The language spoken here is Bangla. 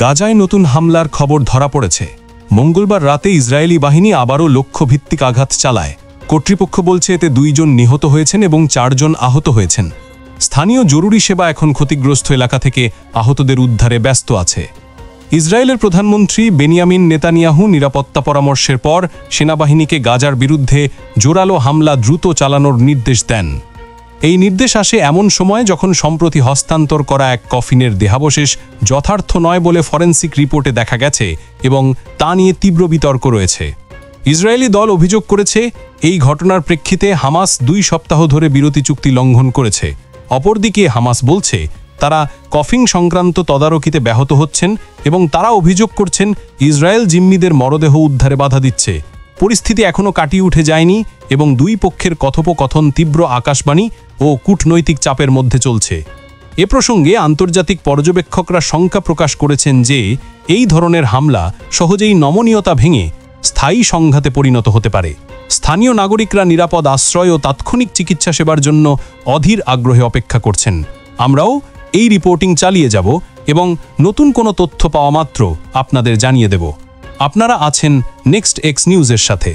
গাজায় নতুন হামলার খবর ধরা পড়েছে। মঙ্গলবার রাতে ইসরায়েলি বাহিনী আবারও লক্ষ্যভিত্তিক আঘাত চালায়। কর্তৃপক্ষ বলছে এতে 2 জন নিহত হয়েছেন এবং 4 জন আহত হয়েছেন। স্থানীয় জরুরি সেবা এখন ক্ষতিগ্রস্ত এলাকা থেকে আহতদের উদ্ধারে ব্যস্ত আছে। ইসরায়েলের প্রধানমন্ত্রী বেনিয়ামিন নেতানিয়াহু নিরাপত্তা পরামর্শের পর সেনাবাহিনীকে গাজার বিরুদ্ধে জোরালো হামলা দ্রুত চালানোর নির্দেশ দেন। এই নির্দেশ আসে এমন সময় যখন সম্প্রতি হস্তান্তর করা এক কফিনের দেহাবশেষ যথার্থ নয় বলে ফরেনসিক রিপোর্টে দেখা গেছে এবং তা নিয়ে তীব্র বিতর্ক রয়েছে। ইসরায়েলি দল অভিযোগ করেছে এই ঘটনার প্রেক্ষিতে হামাস 2 সপ্তাহ ধরে বিরতি চুক্তি লঙ্ঘন করেছে। অপরদিকে হামাস বলছে তারা কফিন সংক্রান্ত তদারকিতে ব্যাহত হচ্ছেন এবং তারা অভিযোগ করছেন ইসরায়েল জিম্মিদের মরদেহ উদ্ধারে বাধা দিচ্ছে। পরিস্থিতি এখনও কাটিয়ে উঠে যায়নি এবং 2 পক্ষের কথোপকথন তীব্র আকাশবাণী ও কূটনৈতিক চাপের মধ্যে চলছে। এ প্রসঙ্গে আন্তর্জাতিক পর্যবেক্ষকরা শঙ্কা প্রকাশ করেছেন যে এই ধরনের হামলা সহজেই নমনীয়তা ভেঙে স্থায়ী সংঘাতে পরিণত হতে পারে। স্থানীয় নাগরিকরা নিরাপদ আশ্রয় ও তাৎক্ষণিক চিকিৎসা সেবার জন্য অধীর আগ্রহে অপেক্ষা করছেন। আমরাও এই রিপোর্টিং চালিয়ে যাব এবং নতুন কোনো তথ্য পাওয়া মাত্র আপনাদের জানিয়ে দেব। আপনারা আছেন নেক্সট এক্স নিউজের সাথে।